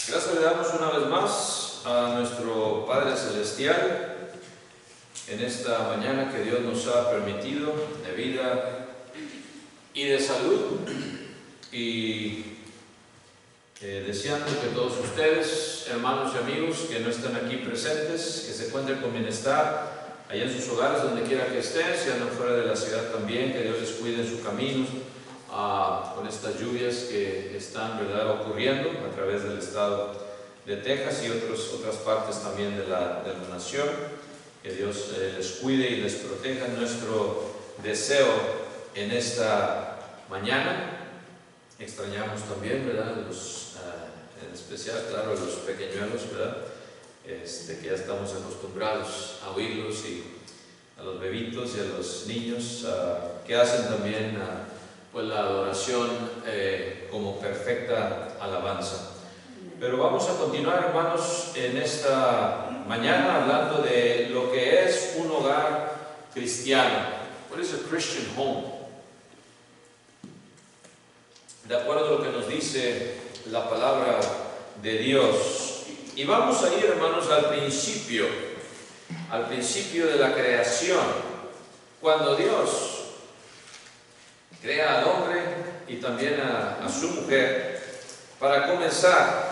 Gracias le damos una vez más a nuestro Padre Celestial en esta mañana que Dios nos ha permitido de vida y de salud, y deseando que todos ustedes, hermanos y amigos que no están aquí presentes, que se encuentren con bienestar allá en sus hogares, donde quiera que estén, si andan fuera de la ciudad también, que Dios les cuide en sus caminos, con estas lluvias que están, ¿verdad?, ocurriendo a través del estado de Texas y otras partes también de la nación. Que Dios les cuide y les proteja. Nuestro deseo en esta mañana. Extrañamos también, ¿verdad?, en especial, claro, los pequeñuelos, ¿verdad?, que ya estamos acostumbrados a oírlos, y a los bebitos y a los niños que hacen también pues la adoración como perfecta alabanza. Pero vamos a continuar, hermanos, en esta mañana hablando de lo que es un hogar cristiano. What is a Christian home? De acuerdo a lo que nos dice la palabra de Dios. Y vamos a ir, hermanos, al principio de la creación, cuando Dios crea al hombre y también a su mujer, para comenzar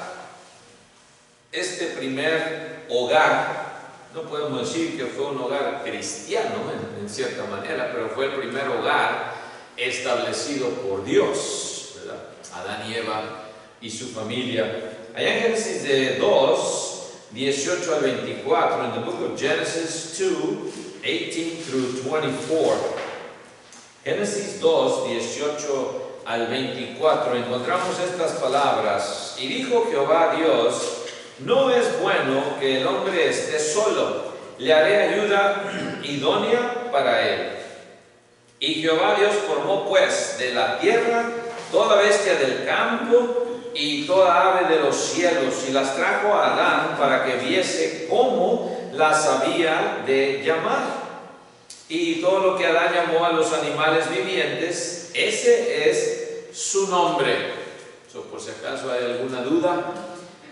este primer hogar. No podemos decir que fue un hogar cristiano en cierta manera, pero fue el primer hogar establecido por Dios, ¿verdad? Adán y Eva y su familia. Allá en Génesis de 2, 18 al 24, en the book of Genesis 2, 18 through 24. Génesis 2, 18 al 24, encontramos estas palabras. Y dijo Jehová Dios: no es bueno que el hombre esté solo, le haré ayuda idónea para él. Y Jehová Dios formó pues de la tierra toda bestia del campo y toda ave de los cielos, y las trajo a Adán para que viese cómo las había de llamar. Y todo lo que Adán llamó a los animales vivientes, ese es su nombre. Por si acaso hay alguna duda,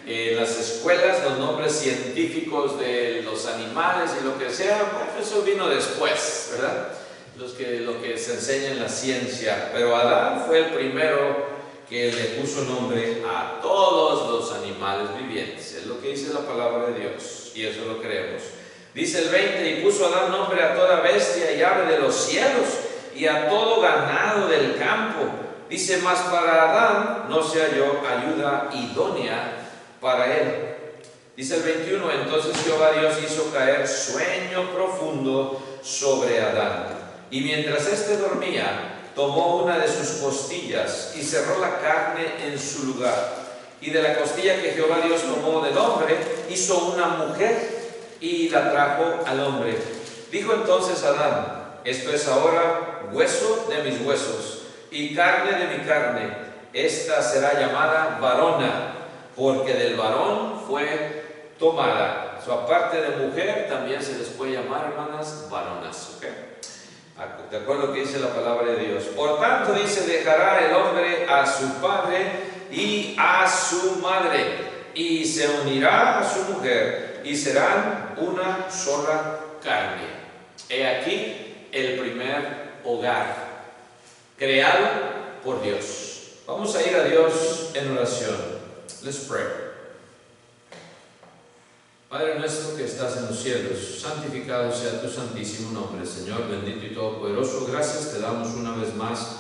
en las escuelas los nombres científicos de los animales y lo que sea, pues eso vino después, ¿verdad? Lo que se enseña en la ciencia. Pero Adán fue el primero que le puso nombre a todos los animales vivientes. Es lo que dice la palabra de Dios, y eso lo creemos. Dice el 20: y puso Adán nombre a toda bestia y ave de los cielos, y a todo ganado del campo. Dice: mas para Adán no se halló ayuda idónea para él. Dice el 21: entonces Jehová Dios hizo caer sueño profundo sobre Adán, y mientras éste dormía, tomó una de sus costillas y cerró la carne en su lugar. Y de la costilla que Jehová Dios tomó del hombre, hizo una mujer y la trajo al hombre. Dijo entonces Adán: esto es ahora hueso de mis huesos y carne de mi carne. Esta será llamada varona, porque del varón fue tomada. Aparte de mujer, también se les puede llamar, hermanas, varonas. ¿Okay? De acuerdo a lo que dice la palabra de Dios. Por tanto, dice: dejará el hombre a su padre y a su madre, y se unirá a su mujer, y serán una sola carne. He aquí el primer hogar creado por Dios. Vamos a ir a Dios en oración. Let's pray. Padre nuestro que estás en los cielos, santificado sea tu santísimo nombre, Señor bendito y todopoderoso. Gracias te damos una vez más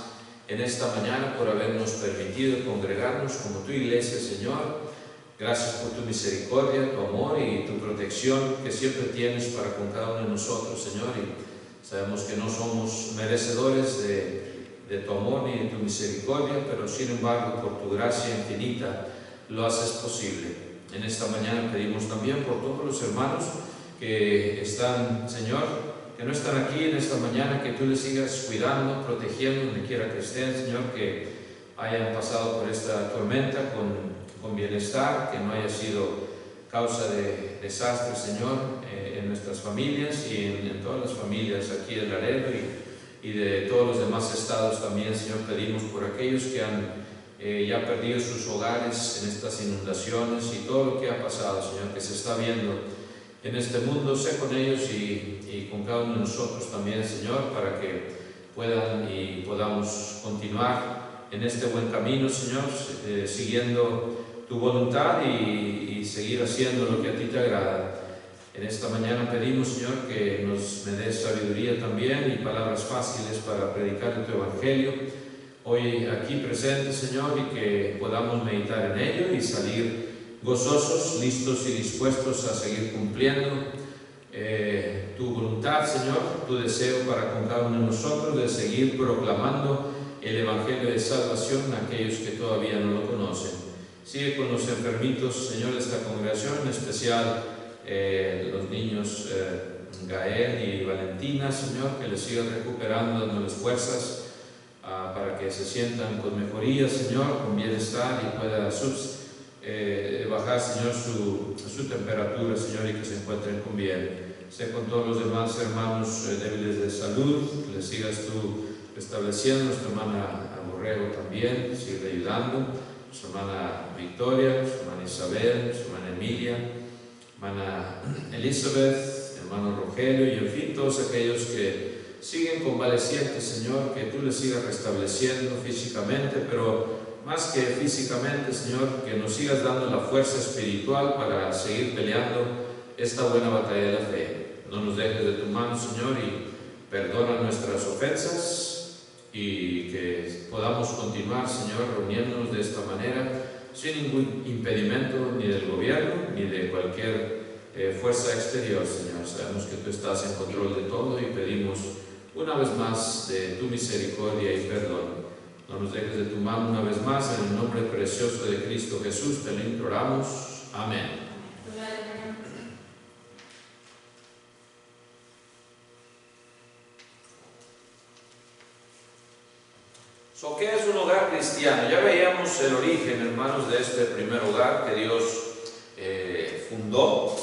en esta mañana por habernos permitido congregarnos como tu iglesia, Señor. Gracias por tu misericordia, tu amor y tu protección que siempre tienes para con cada uno de nosotros, Señor. Y sabemos que no somos merecedores de tu amor ni de tu misericordia, pero sin embargo, por tu gracia infinita, lo haces posible. En esta mañana pedimos también por todos los hermanos que están, Señor, que no están aquí en esta mañana, que tú les sigas cuidando, protegiendo donde quiera que estén, Señor, que hayan pasado por esta tormenta con bienestar, que no haya sido causa de desastre, Señor, en nuestras familias y en todas las familias aquí de Laredo y de todos los demás estados también, Señor. Pedimos por aquellos que han ya perdido sus hogares en estas inundaciones y todo lo que ha pasado, Señor, que se está viendo en este mundo. Sé con ellos y con cada uno de nosotros también, Señor, para que puedan y podamos continuar en este buen camino, Señor, siguiendo tu voluntad y seguir haciendo lo que a ti te agrada. En esta mañana pedimos, Señor, que me des sabiduría también y palabras fáciles para predicar tu Evangelio hoy aquí presente, Señor, y que podamos meditar en ello y salir gozosos, listos y dispuestos a seguir cumpliendo tu voluntad, Señor, tu deseo para con cada uno de nosotros de seguir proclamando el Evangelio de salvación a aquellos que todavía no lo conocen. Sigue con los enfermitos, Señor, de esta congregación, en especial los niños Gael y Valentina, Señor, que les sigan recuperando, dándoles fuerzas para que se sientan con mejoría, Señor, con bienestar y pueda bajar, Señor, su temperatura, Señor, y que se encuentren con bien. Sé con todos los demás hermanos débiles de salud, que les sigas tú restableciendo. Nuestra hermana Borrego también, sigue ayudando, nuestra hermana Victoria, nuestra hermana Isabel, nuestra hermana Emilia, hermana Elizabeth, hermano Rogelio, y en fin, todos aquellos que siguen convalecientes, Señor, que tú les sigas restableciendo físicamente, pero más que físicamente, Señor, que nos sigas dando la fuerza espiritual para seguir peleando esta buena batalla de la fe. No nos dejes de tu mano, Señor, y perdona nuestras ofensas y que podamos continuar, Señor, reuniéndonos de esta manera sin ningún impedimento ni del gobierno ni de cualquier fuerza exterior, Señor. Sabemos que tú estás en control de todo y pedimos una vez más de tu misericordia y perdón. No nos dejes de tu mano una vez más, en el nombre precioso de Cristo Jesús te lo imploramos. Amén. ¿Qué es un hogar cristiano? Ya veíamos el origen, hermanos, de este primer hogar que Dios fundó.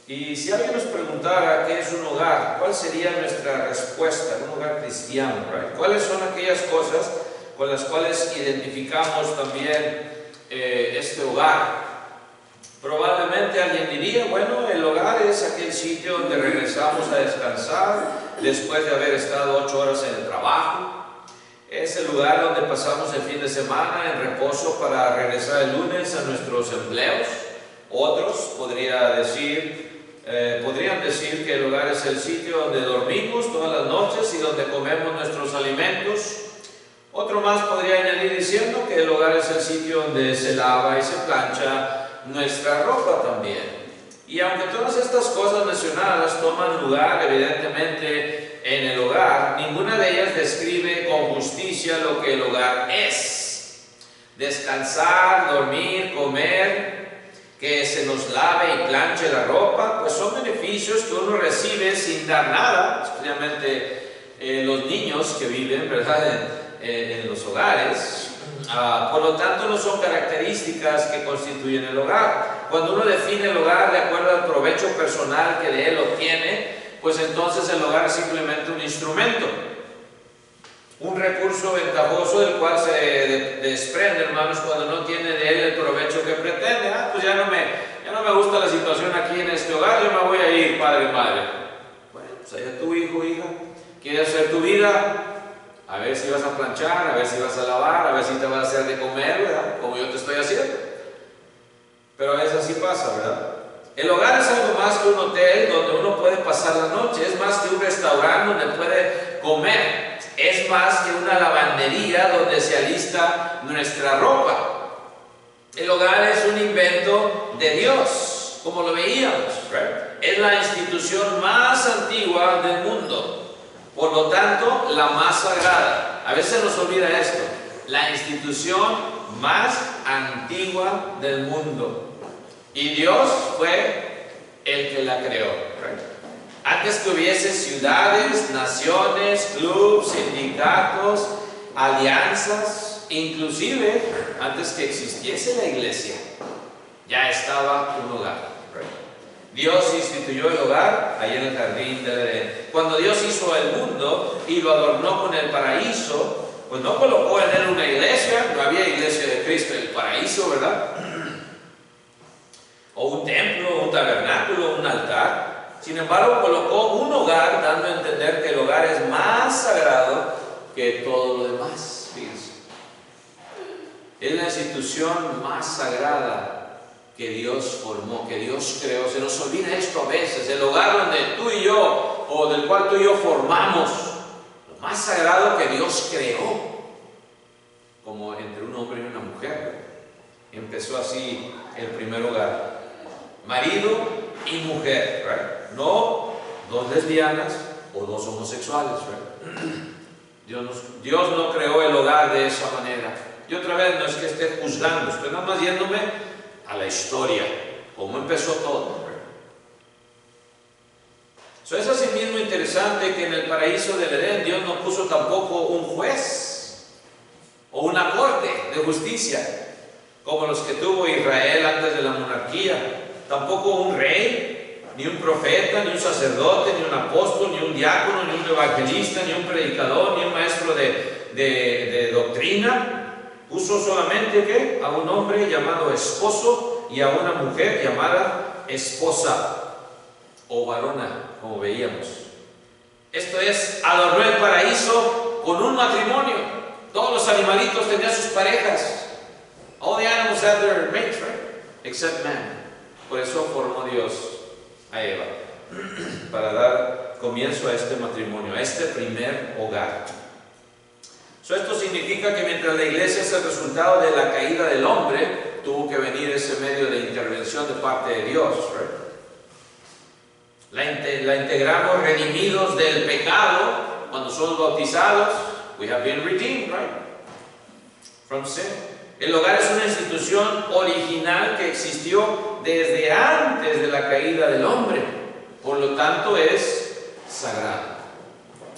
Y si alguien nos preguntara qué es un hogar, ¿cuál sería nuestra respuesta? Un hogar cristiano, ¿right? ¿Cuáles son aquellas cosas con las cuales identificamos también este hogar? Probablemente alguien diría, bueno, el hogar es aquel sitio donde regresamos a descansar después de haber estado 8 horas en el trabajo. Es el lugar donde pasamos el fin de semana en reposo para regresar el lunes a nuestros empleos. Otros podrían decir que el hogar es el sitio donde dormimos todas las noches y donde comemos nuestros alimentos. Otro más podría añadir diciendo que el hogar es el sitio donde se lava y se plancha nuestra ropa también. Y aunque todas estas cosas mencionadas toman lugar evidentemente en el hogar, ninguna de ellas describe con justicia lo que el hogar es. Descansar, dormir, comer, que se nos lave y planche la ropa, pues son beneficios que uno recibe sin dar nada, especialmente los niños que viven, ¿verdad?, en los hogares. Por lo tanto, no son características que constituyen el hogar. Cuando uno define el hogar de acuerdo al provecho personal que de él obtiene, pues entonces el hogar es simplemente un instrumento, un recurso ventajoso del cual se desprende, hermanos, cuando no tiene de él el provecho que pretende. Pues ya no me gusta la situación aquí en este hogar, yo me voy a ir, padre y madre. Bueno, pues allá tu hijo, hija, quieres hacer tu vida, a ver si vas a planchar, a ver si vas a lavar, a ver si te vas a hacer de comer, ¿verdad?, como yo te estoy haciendo. Pero a veces así pasa, ¿verdad? El hogar es algo más que un hotel donde uno puede pasar la noche, es más que un restaurante donde puede comer, es más que una lavandería donde se alista nuestra ropa. El hogar es un invento de Dios, como lo veíamos, ¿right? Es la institución más antigua del mundo, por lo tanto, la más sagrada. A veces nos olvida esto, la institución más antigua del mundo. Y Dios fue el que la creó. Antes que hubiese ciudades, naciones, clubes, sindicatos, alianzas, inclusive antes que existiese la iglesia, ya estaba un hogar. Dios instituyó el hogar ahí en el jardín del Edén. Cuando Dios hizo el mundo y lo adornó con el paraíso, pues no colocó en él una iglesia, no había iglesia de Cristo en el paraíso, ¿verdad? O un templo, un tabernáculo, un altar. Sin embargo, colocó un hogar, dando a entender que el hogar es más sagrado que todo lo demás. Fíjense. Es la institución más sagrada que Dios formó, que Dios creó. Se nos olvida esto a veces. El hogar donde tú y yo, o del cual tú y yo formamos, lo más sagrado que Dios creó, como entre un hombre y una mujer. Empezó así el primer hogar. Marido y mujer, right? No dos lesbianas o dos homosexuales, right? Dios no creó el hogar de esa manera. Y otra vez, no es que esté juzgando, estoy nada más yéndome a la historia, cómo empezó todo. Es así mismo interesante que en el paraíso del Edén Dios no puso tampoco un juez o una corte de justicia como los que tuvo Israel antes de la monarquía. Tampoco un rey, ni un profeta, ni un sacerdote, ni un apóstol, ni un diácono, ni un evangelista, ni un predicador, ni un maestro de doctrina. Puso solamente ¿qué? A un hombre llamado esposo y a una mujer llamada esposa o varona, como veíamos. Esto es, adornó el paraíso con un matrimonio. Todos los animalitos tenían sus parejas. All the animals had their mates, right? Except man. Por eso formó Dios a Eva, para dar comienzo a este matrimonio, a este primer hogar. Esto significa que mientras la iglesia es el resultado de la caída del hombre, tuvo que venir ese medio de intervención de parte de Dios, right? La integramos redimidos del pecado cuando somos bautizados. We have been redeemed, right? From sin. El hogar es una institución original que existió desde antes de la caída del hombre. Por lo tanto, es sagrado.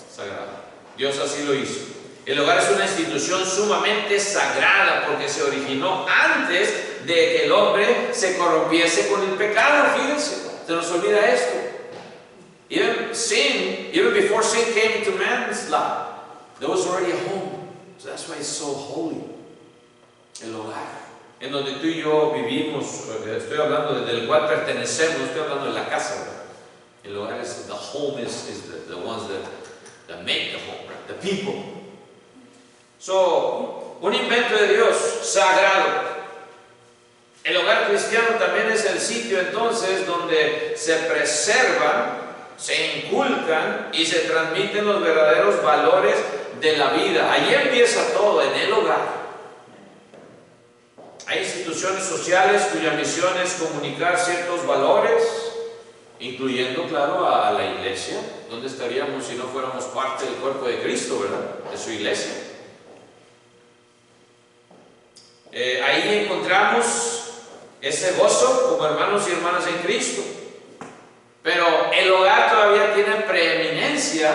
Sagrado. Dios así lo hizo. El hogar es una institución sumamente sagrada porque se originó antes de que el hombre se corrompiese con el pecado. Fíjense, se nos olvida esto. Even before sin came into man's life, there was already a home. So that's why it's so holy. El hogar, en donde tú y yo vivimos, estoy hablando del cual pertenecemos, estoy hablando de la casa, ¿verdad? El hogar es, the home is the ones that make the home, right? The people. So, un invento de Dios, sagrado. El hogar cristiano también es el sitio entonces donde se preservan, se inculcan y se transmiten los verdaderos valores de la vida. Allí empieza todo, en el hogar. Hay instituciones sociales cuya misión es comunicar ciertos valores, incluyendo, claro, a la iglesia. ¿Dónde estaríamos si no fuéramos parte del cuerpo de Cristo, verdad? De su iglesia. Ahí encontramos ese gozo como hermanos y hermanas en Cristo. Pero el hogar todavía tiene preeminencia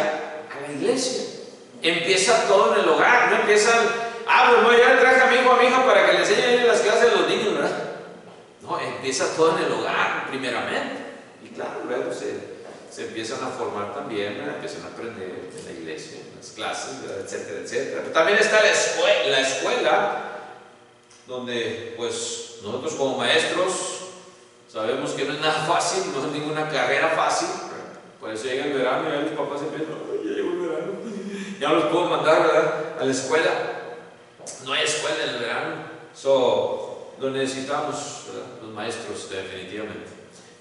a la iglesia. Empieza todo en el hogar, no empiezan... pues no, ya le traje a mi hijo a mi hija para que le enseñen las clases de los niños, ¿verdad? No, empieza todo en el hogar, primeramente. Y claro, luego se empiezan a formar también, ¿verdad? Empiezan a aprender en la iglesia, en las clases, ¿verdad? Etcétera, etcétera. Pero también está la escuela, donde pues nosotros como maestros sabemos que no es nada fácil, no es ninguna carrera fácil, ¿verdad? Por eso llega el verano y ahí los papás empiezan, ya llegó el verano, ya no los puedo mandar, ¿verdad? A la escuela. No hay escuela en el verano, lo necesitamos, ¿verdad? Los maestros, definitivamente.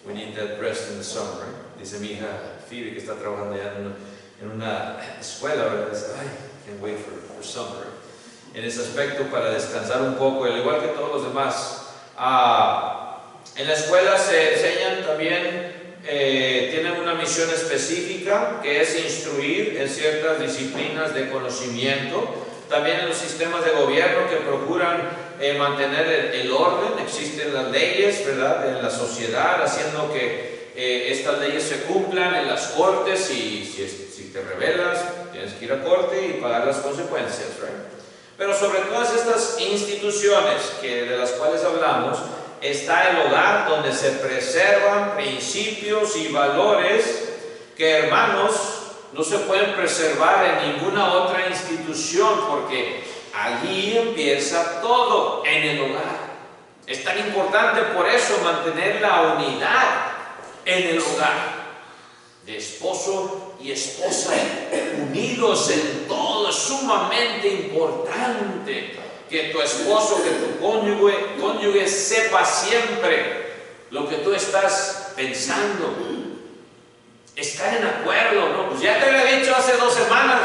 We need that rest in the summer, right? Dice mi hija Phoebe, que está trabajando ya en una escuela, ¿verdad? Dice, can't wait for summer. En ese aspecto, para descansar un poco, al igual que todos los demás. En la escuela se enseñan también, tienen una misión específica, que es instruir en ciertas disciplinas de conocimiento. También en los sistemas de gobierno que procuran mantener el orden, existen las leyes, ¿verdad?, en la sociedad, haciendo que estas leyes se cumplan. En las cortes, si te rebelas, tienes que ir a corte y pagar las consecuencias, ¿right? Pero sobre todas estas instituciones de las cuales hablamos, está el hogar donde se preservan principios y valores que, hermanos, no se pueden preservar en ninguna otra institución, porque allí empieza todo, en el hogar. Es tan importante por eso mantener la unidad en el hogar, de esposo y esposa, unidos en todo. Es sumamente importante que tu esposo, que tu cónyuge sepa siempre lo que tú estás pensando. Estar en acuerdo, ¿no? Pues ya te había dicho hace 2 semanas.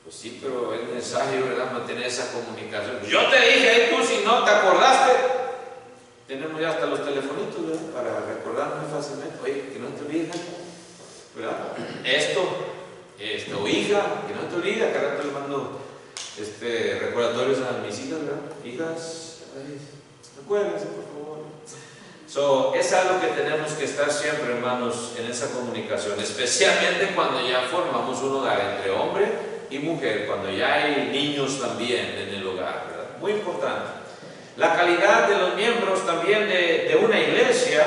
Pues sí, pero es necesario, ¿verdad?, mantener esa comunicación. Pues yo te dije, y tú si no te acordaste. Tenemos ya hasta los telefonitos, ¿verdad?, para recordarnos fácilmente. Oye, que no te olvides, ¿verdad? O hija, que no te olvides. Cada rato le mando recordatorios a mis hijas, ¿verdad? Hijas, acuérdense, por favor. Es algo que tenemos que estar siempre, hermanos, en esa comunicación, especialmente cuando ya formamos un hogar entre hombre y mujer, cuando ya hay niños también en el hogar, ¿verdad? Muy importante. La calidad de los miembros también de una iglesia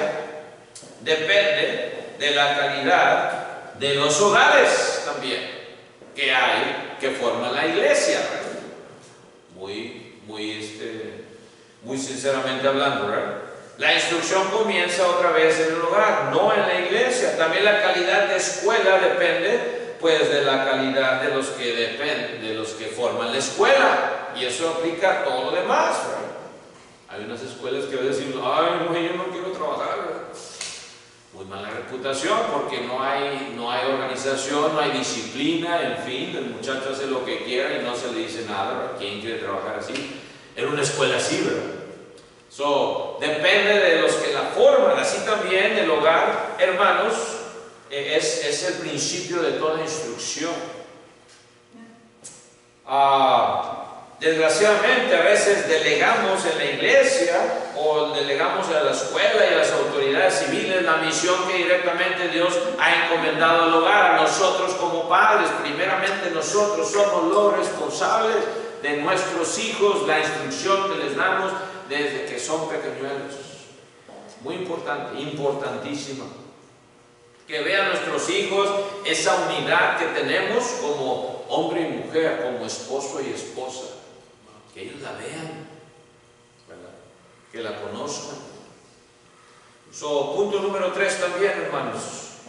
depende de la calidad de los hogares también que hay, que forman la iglesia, ¿verdad? Muy sinceramente hablando, ¿verdad? La instrucción comienza otra vez en el hogar, no en la iglesia. También la calidad de escuela depende, pues, de la calidad de los que forman la escuela, y eso aplica a todo lo demás, ¿verdad? Hay unas escuelas que dicen, ay, no, yo no quiero trabajar, ¿verdad? Muy mala reputación, porque no hay organización, no hay disciplina, en fin, el muchacho hace lo que quiera y no se le dice nada, ¿verdad? ¿Quién quiere trabajar así? En una escuela así, ¿verdad? Depende de los que la forman. Así también el hogar, hermanos, es el principio de toda instrucción. Desgraciadamente a veces delegamos en la iglesia o delegamos a la escuela y a las autoridades civiles la misión que directamente Dios ha encomendado al hogar. A nosotros como padres, primeramente nosotros somos los responsables de nuestros hijos, la instrucción que les damos desde que son pequeñuelos. Muy importante, importantísima. Que vean nuestros hijos esa unidad que tenemos como hombre y mujer, como esposo y esposa. Que ellos la vean, ¿verdad?, que la conozcan. Punto número 3 también, hermanos.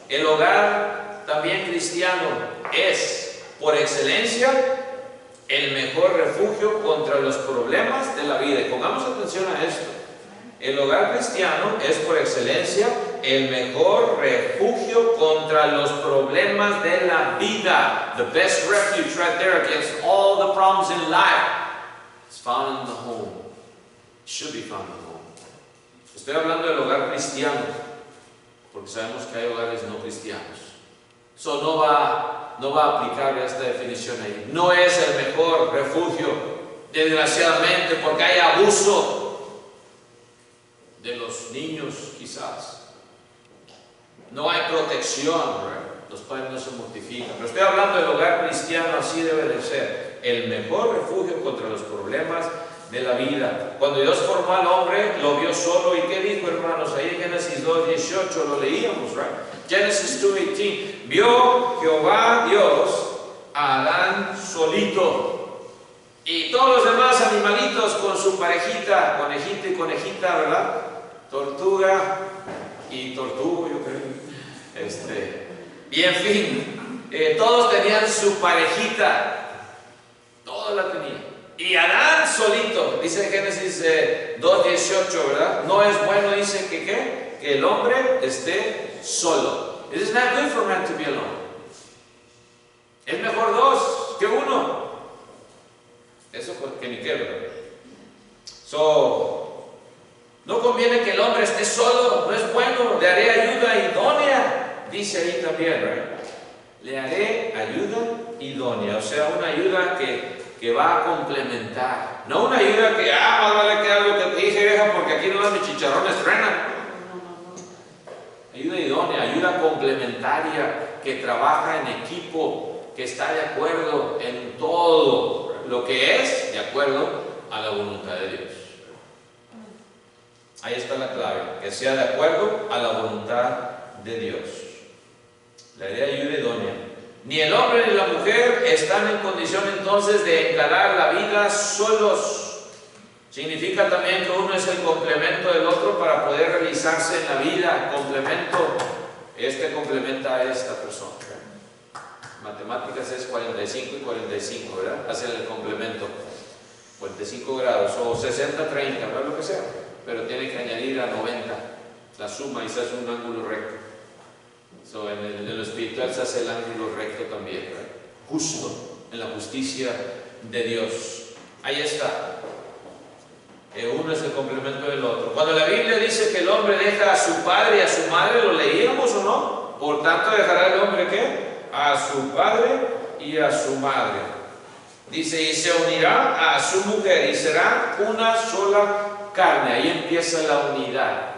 El hogar también cristiano es, por excelencia, el mejor refugio contra los problemas de la vida. Y pongamos atención a esto. El hogar cristiano es, por excelencia, el mejor refugio contra los problemas de la vida. The best refuge right there against all the problems in life is found in the home. It should be found in the home. Estoy hablando del hogar cristiano, porque sabemos que hay hogares no cristianos. Eso no va a aplicar esta definición ahí. No es el mejor refugio, desgraciadamente, porque hay abuso de los niños, quizás. No hay protección, ¿verdad? Los padres no se mortifican. Pero estoy hablando del hogar cristiano, así debe de ser. El mejor refugio contra los problemas de la vida. Cuando Dios formó al hombre, lo vio solo. ¿Y qué dijo, hermanos? Ahí en Génesis 2:18 lo leíamos, ¿verdad? Genesis 2:18. Vio Jehová Dios a Adán solito. Y todos los demás animalitos con su parejita, conejito y conejita, ¿verdad? Tortuga y tortugo, yo creo. Y en fin, todos tenían su parejita. Todos la tenían. Y Adán solito, dice Génesis 2:18, ¿verdad? No es bueno, dice que ¿qué? Que el hombre esté solo. It is not good for man to be alone. Es mejor 2 que 1. Eso que ni qué, ¿verdad? No conviene que el hombre esté solo, no es bueno. Le haré ayuda idónea, dice ahí también, ¿verdad? Le haré ayuda idónea, o sea, una ayuda que va a complementar. No una ayuda que, más vale que algo que te dije, vieja, porque aquí no dan mis chicharrones frenan. Ayuda idónea, ayuda complementaria, que trabaja en equipo, que está de acuerdo en todo lo que es de acuerdo a la voluntad de Dios. Ahí está la clave, que sea de acuerdo a la voluntad de Dios. La idea ayuda idónea. Ni el hombre ni la mujer están en condición entonces de encarar la vida solos. Significa también que uno es el complemento del otro para poder realizarse en la vida. Complemento, este complementa a esta persona. Matemáticas es 45 y 45, ¿verdad? Hacen el complemento. 45 grados o 60, 30, ¿verdad? Lo que sea. Pero tiene que añadir a 90 la suma y se hace un ángulo recto. En lo espiritual se hace el ángulo recto también, ¿verdad? Justo, en la justicia de Dios. Ahí está. Uno es el complemento del otro. Cuando la Biblia dice que el hombre deja a su padre y a su madre, ¿lo leíamos o no? Por tanto, dejará el hombre ¿qué? A su padre y a su madre. Dice, y se unirá a su mujer y será una sola carne. Ahí empieza la unidad,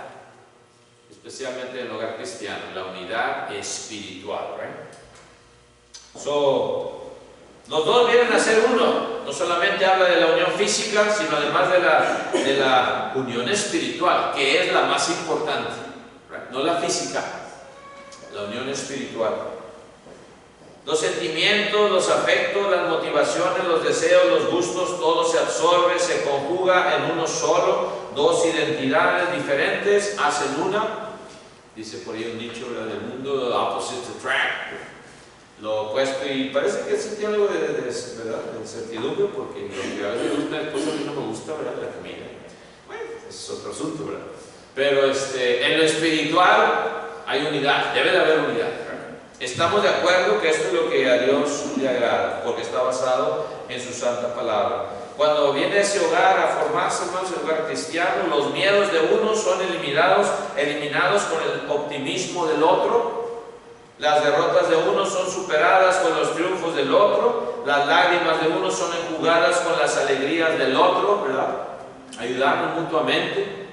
especialmente en el hogar cristiano, la unidad espiritual, ¿right? Los dos vienen a ser uno. No solamente habla de la unión física, sino además de la unión espiritual, que es la más importante, ¿right? No la física, la unión espiritual. Los sentimientos, los afectos, las motivaciones, los deseos, los gustos, todo se absorbe, se conjuga en uno solo. Dos identidades diferentes hacen una. Dice por ahí un dicho, ¿verdad? Del mundo, opposites attract. Lo opuesto, y parece que sí tiene algo de incertidumbre, porque lo que a veces me gusta, después a mí no me gusta, ¿verdad? La comida. Bueno, es otro asunto, ¿verdad? Pero en lo espiritual hay unidad, debe de haber unidad, ¿verdad? Estamos de acuerdo que esto es lo que a Dios le agrada, porque está basado en su santa palabra. Cuando viene ese hogar a formarse, hermanos, el hogar cristiano, los miedos de uno son eliminados con el optimismo del otro. Las derrotas de uno son superadas con los triunfos del otro. Las lágrimas de uno son enjugadas con las alegrías del otro, ¿verdad? Ayudarnos mutuamente.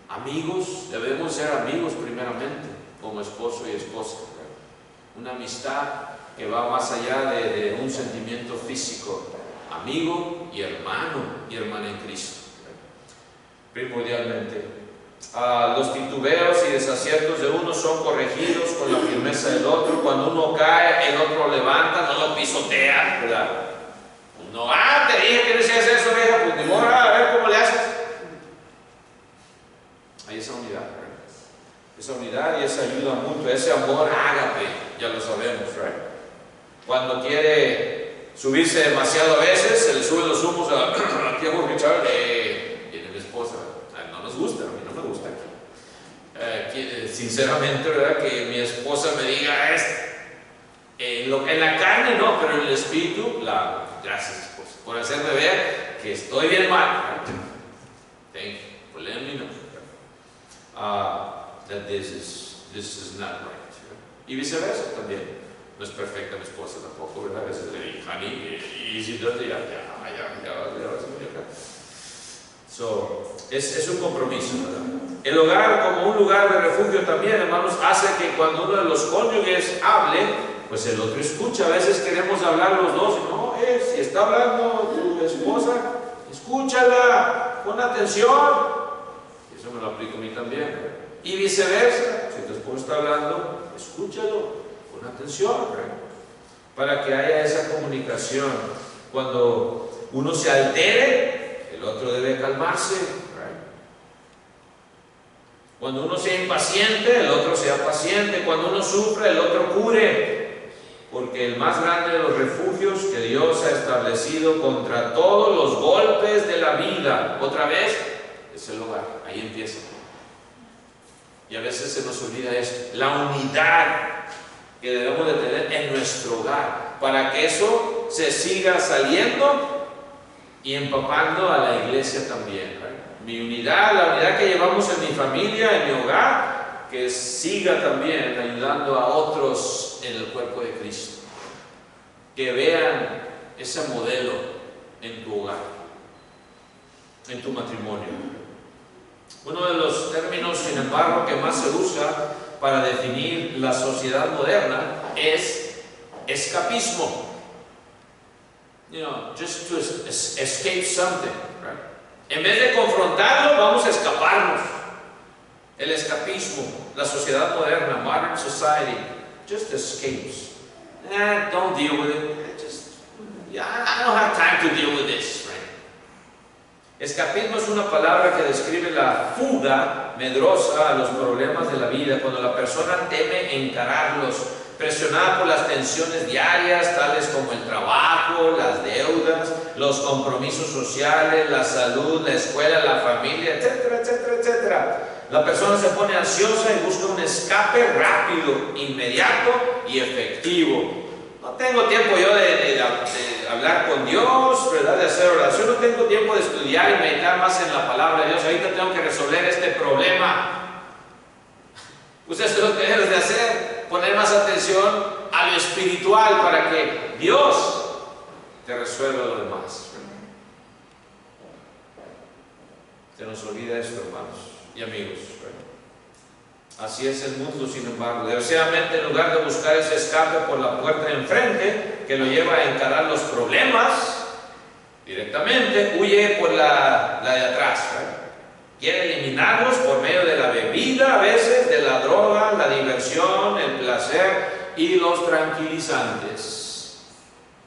Amigos, debemos ser amigos primeramente, como esposo y esposa, ¿verdad? Una amistad que va más allá de un sentimiento físico. Amigo y hermana en Cristo, ¿verdad? Primordialmente. Los titubeos y desaciertos de uno son corregidos con la firmeza del otro. Cuando uno cae, el otro lo levanta, no lo pisotea, ¿verdad? No, te dije que no hacías eso, vieja, pues ni modo, a ver cómo le haces. Hay esa unidad, ¿verdad? Esa unidad y esa ayuda mutua, ese amor ágape, ya lo sabemos, ¿verdad? Cuando quiere subirse demasiado a veces, se le suben los humos aquí a Richard, viene mi esposa, no nos gusta, a mí no me gusta. Sinceramente, ¿verdad? Que mi esposa me diga esto. En la carne no, pero en el espíritu, gracias esposa, por hacerme ver que estoy bien mal. Thank you for letting me know that this is not right. Y viceversa también. No es perfecta mi esposa tampoco, ¿verdad? A veces le digo, honey, easy does it, es un compromiso, ¿verdad? El hogar como un lugar de refugio también, hermanos, hace que cuando uno de los cónyuges hable, pues el otro escucha. A veces queremos hablar los dos y no, si está hablando tu esposa, escúchala, pon atención. Eso me lo aplico a mí también, ¿verdad? Y viceversa, si tu esposa está hablando, escúchalo, pon atención, ¿verdad? Para que haya esa comunicación. Cuando uno se altere, el otro debe calmarse, ¿verdad? Cuando uno sea impaciente, el otro sea paciente. Cuando uno sufre, el otro cure. Porque el más grande de los refugios que Dios ha establecido contra todos los golpes de la vida, otra vez, es el hogar. Ahí empieza. Y a veces se nos olvida esto, la unidad que debemos de tener en nuestro hogar, para que eso se siga saliendo y empapando a la iglesia también, ¿verdad? Mi unidad, la unidad que llevamos en mi familia, en mi hogar, que siga también ayudando a otros en el cuerpo de Cristo, que vean ese modelo en tu hogar, en tu matrimonio. Uno de los términos, sin embargo, que más se usa para definir la sociedad moderna es escapismo. Just to escape something, right? En vez de confrontarlo, vamos a escaparnos. El escapismo, la sociedad moderna, modern society, just escapes. Don't deal with it. I don't have time to deal with this. Right? Escapismo es una palabra que describe la fuga medrosa a los problemas de la vida, cuando la persona teme encararlos, presionada por las tensiones diarias, tales como el trabajo, las deudas, los compromisos sociales, la salud, la escuela, la familia, etcétera, etcétera, etcétera. La persona se pone ansiosa y busca un escape rápido, inmediato y efectivo. No tengo tiempo yo de hablar con Dios, ¿verdad? De hacer oración, no tengo tiempo de estudiar y meditar más en la palabra de Dios. Ahorita tengo que resolver este problema. Pues eso es lo que debes de hacer, poner más atención a lo espiritual para que Dios te resuelva lo demás. Se nos olvida esto, hermanos y amigos. Así es el mundo, sin embargo. Desgraciadamente, en lugar de buscar ese escape por la puerta de enfrente, que lo lleva a encarar los problemas directamente, huye por la de atrás. Quiere eliminarlos por medio de la bebida, a veces, de la droga, la diversión, el placer y los tranquilizantes.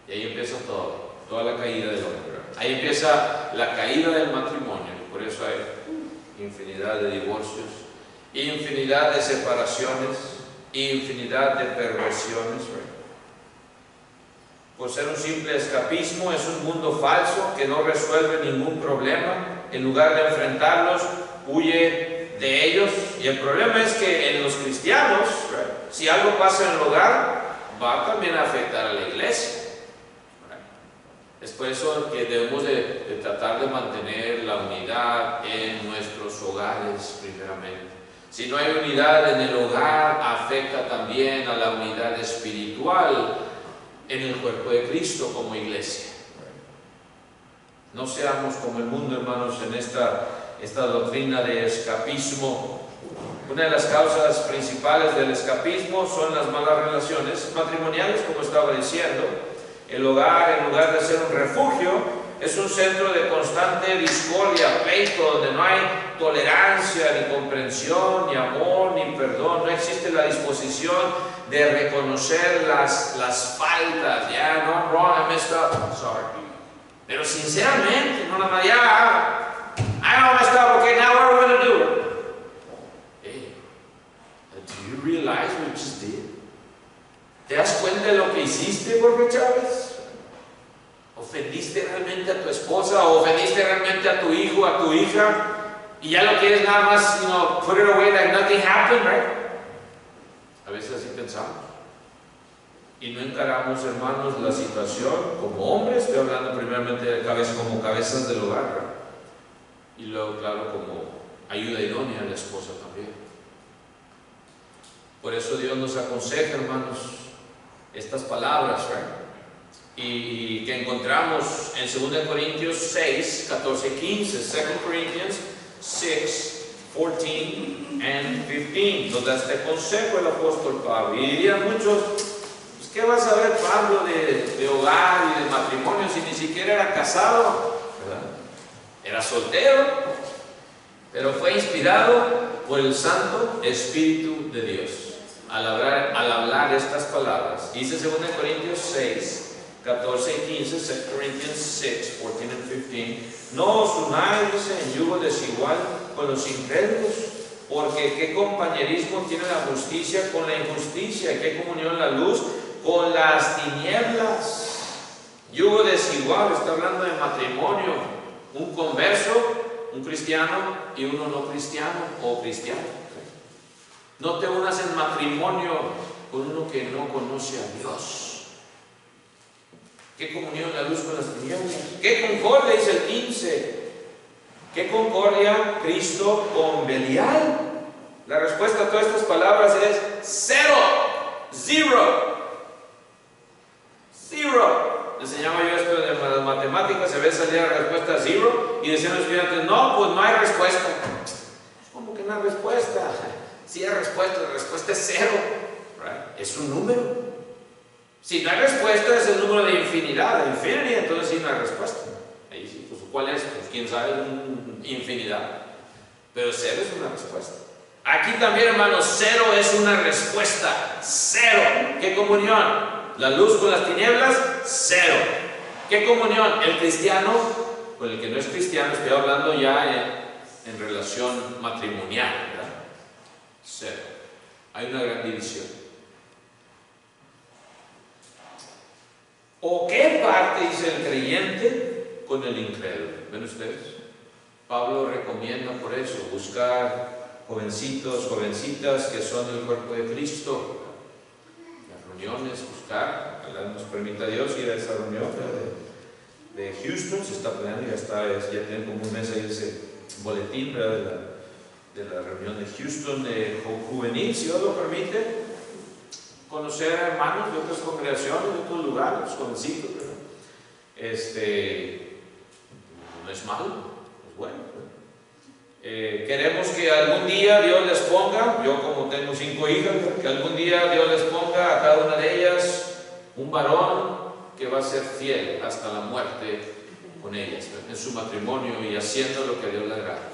Y ahí empieza todo, toda la caída del hombre. Ahí empieza la caída del matrimonio. Por eso hay infinidad de divorcios, infinidad de separaciones, infinidad de perversiones. Por ser un simple escapismo, es un mundo falso que no resuelve ningún problema. En lugar de enfrentarlos, huye de ellos. Y el problema es que en los cristianos, si algo pasa en el hogar, va también a afectar a la iglesia. Es por eso que debemos de tratar de mantener la unidad en nuestros hogares primeramente. Si no hay unidad en el hogar, afecta también a la unidad espiritual en el cuerpo de Cristo como iglesia. No seamos como el mundo, hermanos, en esta doctrina de escapismo. Una de las causas principales del escapismo son las malas relaciones matrimoniales, como estaba diciendo. El hogar, en lugar de ser un refugio, es un centro de constante discordia, pleito, donde no hay tolerancia, ni comprensión, ni amor, ni perdón. No existe la disposición de reconocer las faltas. Yeah, no, wrong, I messed up, I'm sorry. Pero sinceramente, no nada más, I know I messed up, okay, now what are we going to do? Hey, do you realize what you just did? ¿Te das cuenta de lo que hiciste, Jorge Chávez? ¿Ofendiste realmente a tu esposa? ¿O ofendiste realmente a tu hijo, a tu hija? Y ya lo quieres nada más, put it away like nothing happened, right? A veces así pensamos. Y no encaramos, hermanos, la situación como hombres, estoy hablando primeramente de como cabezas del hogar, ¿verdad? Y luego, claro, como ayuda idónea a la esposa también. Por eso Dios nos aconseja, hermanos, estas palabras, ¿verdad? Y que encontramos en 2 Corintios 6, 14, 15, 2 Corinthians 6, 14 and 15, nos da este consejo el apóstol Pablo. Y dirían muchos, pues, ¿qué va a saber Pablo de hogar y de matrimonio si ni siquiera era casado? ¿Verdad? Era soltero, pero fue inspirado por el Santo Espíritu de Dios al hablar estas palabras. Dice 2 Corintios 6, 14 y 15, 2 Corinthians 6, 14 and 15. No os unáis, dice, en yugo desigual con los incrédulos, porque qué compañerismo tiene la justicia con la injusticia, y qué comunión la luz con las tinieblas. Yugo desigual, está hablando de matrimonio, un converso, un cristiano y uno no cristiano o cristiano. No te unas en matrimonio con uno que no conoce a Dios. ¿Qué comunión la luz con las tinieblas? ¿Qué concordia? Dice el 15. ¿Qué concordia Cristo con Belial? La respuesta a todas estas palabras es cero. Enseñaba yo esto de las matemáticas, a veces salía la respuesta zero y decían los estudiantes, no, pues no hay respuesta. ¿Cómo que no hay respuesta? Si hay respuesta, la respuesta es cero. Right? Es un número. Si no hay respuesta, es el número de infinidad, de infinity, entonces sí no hay respuesta. Ahí sí, pues ¿cuál es? Pues quién sabe, infinidad. Pero cero es una respuesta. Aquí también, hermanos, cero es una respuesta. Cero. ¿Qué comunión? La luz con las tinieblas, cero. ¿Qué comunión? El cristiano con el que no es cristiano, estoy hablando ya en relación matrimonial, ¿verdad? Cero. Hay una gran división. ¿O qué parte dice el creyente con el incrédulo? ¿Ven ustedes? Pablo recomienda por eso buscar jovencitos, jovencitas que son el cuerpo de Cristo. Las reuniones, buscar, ojalá nos permita Dios ir a esa reunión de Houston, se está planeando, ya tienen como un mes ahí ese boletín, ¿verdad? de la reunión de Houston de juvenil, si Dios lo permite, conocer a hermanos de otras congregaciones, de otros lugares, jovencitos, ¿verdad? No es malo, es bueno, ¿verdad? Queremos que algún día Dios les ponga, yo como tengo 5 hijas, que algún día Dios les ponga a cada una de ellas un varón que va a ser fiel hasta la muerte con ellas, en su matrimonio y haciendo lo que a Dios le agrada.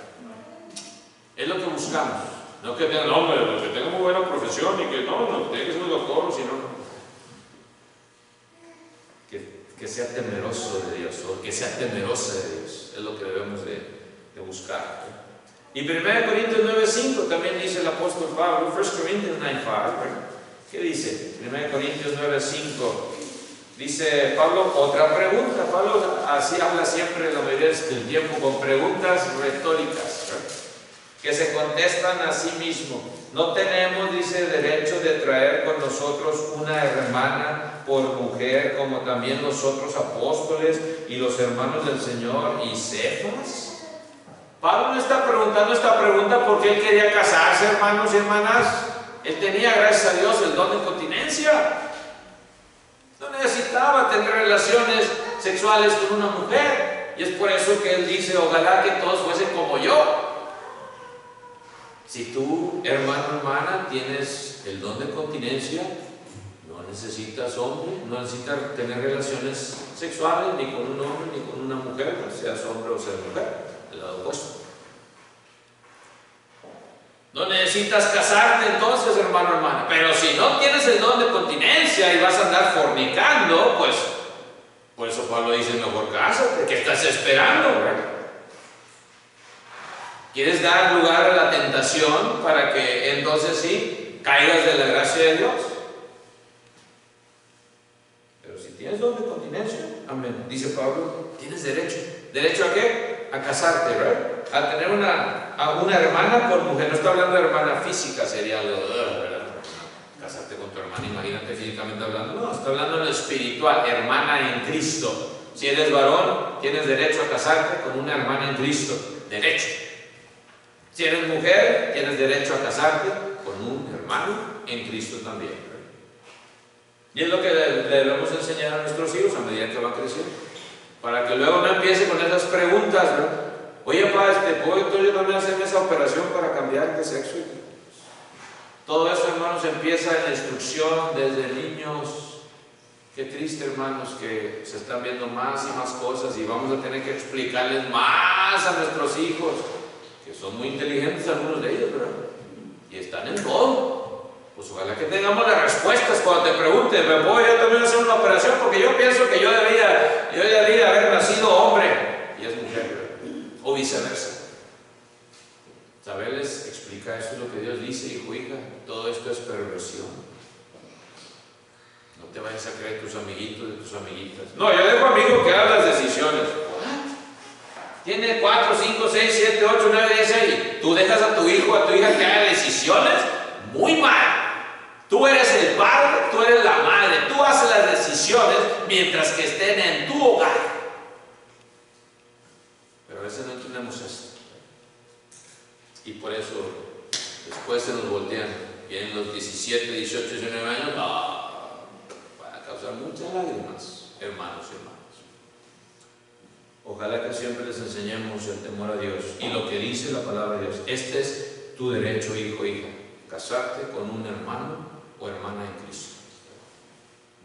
Es lo que buscamos. No que tengan, hombre, que tenga muy buena profesión y que no tiene que ser un doctor, sino que sea temeroso de Dios, o que sea temerosa de Dios. Es lo que debemos de buscar. Y 1 Corintios 9:5 también dice el apóstol Pablo, 1 Corinthians 9:5, ¿qué dice? 1 Corintios 9:5. Dice Pablo, otra pregunta. Pablo así habla siempre la mayoría del tiempo con preguntas retóricas, ¿verdad? Que se contestan a sí mismo. No tenemos, dice, derecho de traer con nosotros una hermana por mujer, como también los otros apóstoles y los hermanos del Señor y Cefas. Pablo no está preguntando esta pregunta porque él quería casarse, hermanos y hermanas. Él tenía, gracias a Dios, el don de continencia. No necesitaba tener relaciones sexuales con una mujer. Y es por eso que él dice, ojalá que todos fuesen como yo. Si tú, hermano, hermana, tienes el don de continencia, no necesitas hombre, no necesitas tener relaciones sexuales ni con un hombre ni con una mujer, seas hombre o seas mujer, el lado opuesto. No necesitas casarte entonces, hermano, hermana, pero si no tienes el don de continencia y vas a andar fornicando, pues, por eso Pablo dice, mejor cásate, ¿qué estás esperando, verdad? ¿Quieres dar lugar a la tentación para que entonces sí caigas de la gracia de Dios? Pero si tienes don de continencia, amén, dice Pablo, tienes derecho. ¿Derecho a qué? A casarte, ¿verdad? A tener una hermana por mujer. No está hablando de hermana física, sería lo ¿verdad? Casarte con tu hermana, imagínate físicamente hablando. No, está hablando en lo espiritual, hermana en Cristo. Si eres varón, tienes derecho a casarte con una hermana en Cristo. Derecho. Si eres mujer, tienes derecho a casarte con un hermano en Cristo también. Y es lo que debemos enseñar a nuestros hijos a medida que van creciendo. Para que luego no empiece con esas preguntas, ¿verdad? Oye, papá, ¿puedo yo también hacerme esa operación para cambiar de sexo? Todo eso, hermanos, empieza en la instrucción desde niños. Qué triste, hermanos, que se están viendo más y más cosas y vamos a tener que explicarles más a nuestros hijos, que son muy inteligentes algunos de ellos, ¿verdad? Y están en todo. Pues ojalá que tengamos las respuestas cuando te pregunten, ¿me puedo yo también hacer una operación? Porque yo pienso que yo debía haber nacido hombre y es mujer, ¿verdad? O viceversa. Saberles explicar, eso es lo que Dios dice, hijo, hija, todo esto es perversión. No te vayas a creer tus amiguitos de tus amiguitas. No, yo dejo amigo que haga las decisiones. Tiene 4, 5, 6, 7, 8, 9, 10 ahí. Tú dejas a tu hijo, a tu hija que haga decisiones. Muy mal. Tú eres el padre, tú eres la madre. Tú haces las decisiones mientras que estén en tu hogar. Pero a veces no entendemos esto. Y por eso después se nos voltean. Vienen los 17, 18, 19 años. Para causar muchas lágrimas, hermanos y hermanas. Ojalá que siempre les enseñemos el temor a Dios y lo que dice la palabra de Dios. Este es tu derecho, hijo, hija, casarte con un hermano o hermana en Cristo.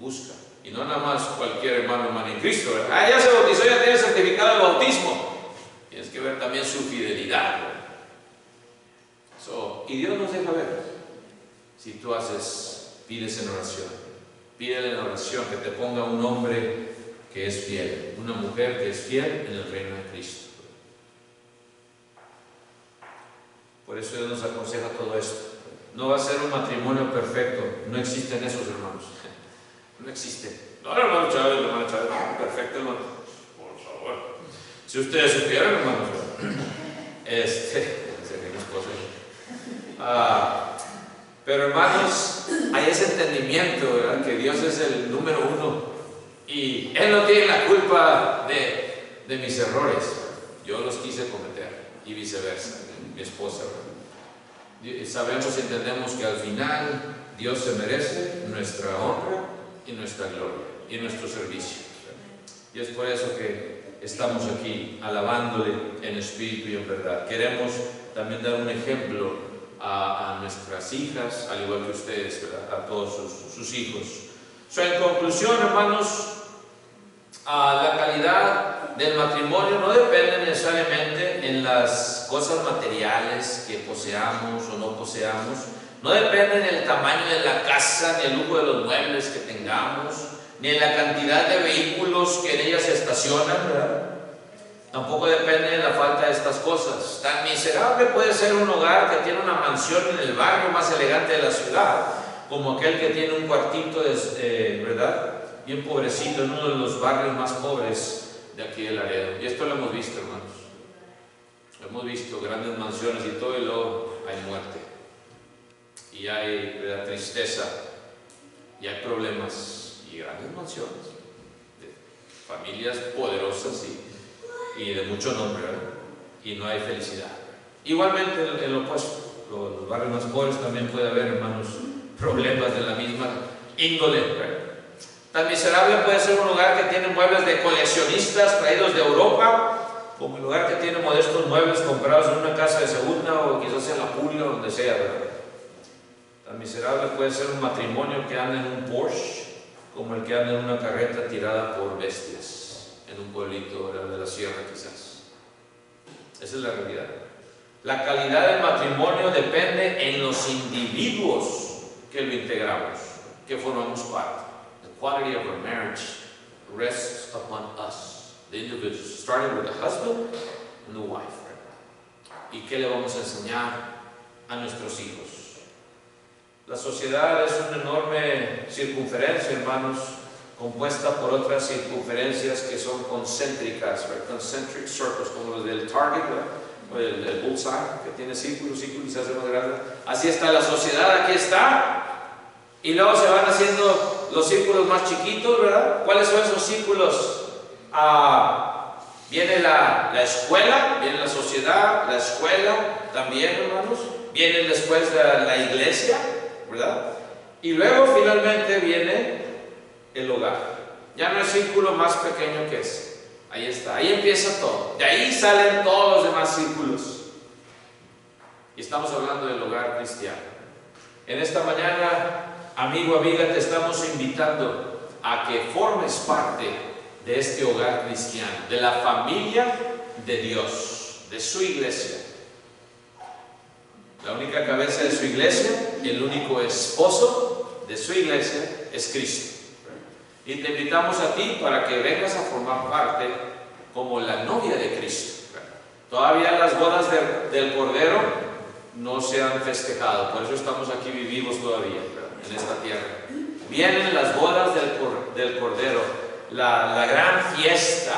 Busca, y no nada más cualquier hermano o hermana en Cristo, ¿verdad? Ya se bautizó, ya tiene certificado de bautismo. Tienes que ver también su fidelidad, ¿verdad? Y Dios nos deja ver. Si tú pides en oración, pídele en oración que te ponga un hombre que es fiel, una mujer que es fiel en el reino de Cristo. Por eso Dios nos aconseja todo esto. No va a ser un matrimonio perfecto, no existen esos, hermanos. No existe. No, hermano Chávez, perfecto, hermano. Por favor. Si ustedes supieran, hermanos, pero hermanos, hay ese entendimiento, ¿verdad? Que Dios es el número uno y Él no tiene la culpa de mis errores. Yo los quise cometer y viceversa, mi esposa, ¿verdad? Sabemos y entendemos que al final Dios se merece nuestra honra y nuestra gloria y nuestro servicio, ¿verdad? Y es por eso que estamos aquí alabándole en espíritu y en verdad. Queremos también dar un ejemplo a nuestras hijas, al igual que ustedes, ¿verdad? A todos sus hijos. En conclusión, hermanos, la calidad del matrimonio no depende necesariamente en las cosas materiales que poseamos o no poseamos, no depende en el tamaño de la casa, ni el lujo de los muebles que tengamos, ni en la cantidad de vehículos que en ellas se estacionan, ¿verdad? Tampoco depende de la falta de estas cosas. Tan miserable puede ser un hogar que tiene una mansión en el barrio más elegante de la ciudad, como aquel que tiene un cuartito, ¿verdad?, bien pobrecito, en uno de los barrios más pobres de aquí de Laredo. Y esto lo hemos visto, hermanos. Lo hemos visto, grandes mansiones y todo, y luego hay muerte. Y hay, ¿verdad?, tristeza. Y hay problemas. Y grandes mansiones. De familias poderosas y de mucho nombre, ¿verdad? Y no hay felicidad. Igualmente en lo opuesto, los barrios más pobres también puede haber, hermanos, problemas de la misma índole, ¿verdad? Tan miserable puede ser un hogar que tiene muebles de coleccionistas traídos de Europa, como el hogar que tiene modestos muebles comprados en una casa de segunda o quizás en la Puglia o donde sea, ¿verdad? Tan miserable puede ser un matrimonio que anda en un Porsche, como el que anda en una carreta tirada por bestias en un pueblito de la sierra, quizás. Esa es la realidad. La calidad del matrimonio depende en los individuos que lo integramos, que formamos parte. The quality of our marriage rests upon us, the individuals, starting with the husband and the wife. ¿Y qué le vamos a enseñar a nuestros hijos? La sociedad es una enorme circunferencia, hermanos, compuesta por otras circunferencias que son concéntricas, right? Concentric circles, como los del Target, o el bullseye, que tiene círculos y se hace más grande. Así está la sociedad, aquí está. Y luego se van haciendo los círculos más chiquitos, ¿verdad? ¿Cuáles son esos círculos? Viene la escuela, viene la sociedad, la escuela también, hermanos. Viene después la iglesia, ¿verdad? Y luego finalmente viene el hogar. Ya no hay círculo más pequeño que ese. Ahí está, ahí empieza todo. De ahí salen todos los demás círculos. Y estamos hablando del hogar cristiano. En esta mañana, amigo, amiga, te estamos invitando a que formes parte de este hogar cristiano, de la familia de Dios, de su iglesia. La única cabeza de su iglesia, el único esposo de su iglesia es Cristo. Y te invitamos a ti para que vengas a formar parte como la novia de Cristo. Todavía las bodas del Cordero no se han festejado, por eso estamos aquí vivos todavía en esta tierra. Vienen las bodas del Cordero, la gran fiesta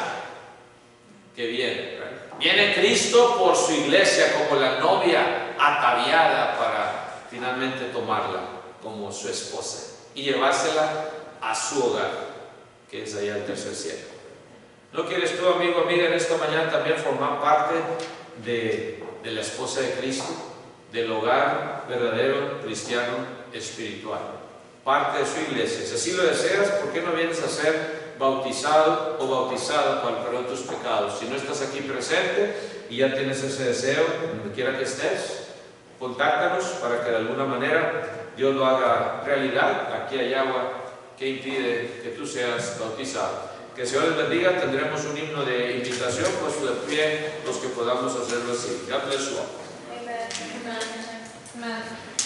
que viene. Viene Cristo por su iglesia como la novia ataviada para finalmente tomarla como su esposa y llevársela a su hogar, que es allá el tercer cielo. ¿No quieres tú, amigo, amiga, en esta mañana también formar parte de la esposa de Cristo, del hogar verdadero, cristiano, espiritual? Parte de su iglesia. Si así lo deseas, ¿por qué no vienes a ser bautizado o bautizada para el perdón de tus pecados? Si no estás aquí presente y ya tienes ese deseo, donde quiera que estés, contáctanos para que de alguna manera Dios lo haga realidad aquí en Yagua, que impide que tú seas bautizado. Que el Señor les bendiga. Tendremos un himno de invitación, pues de pie los que podamos hacerlo así. God bless you all. Amen. Amen.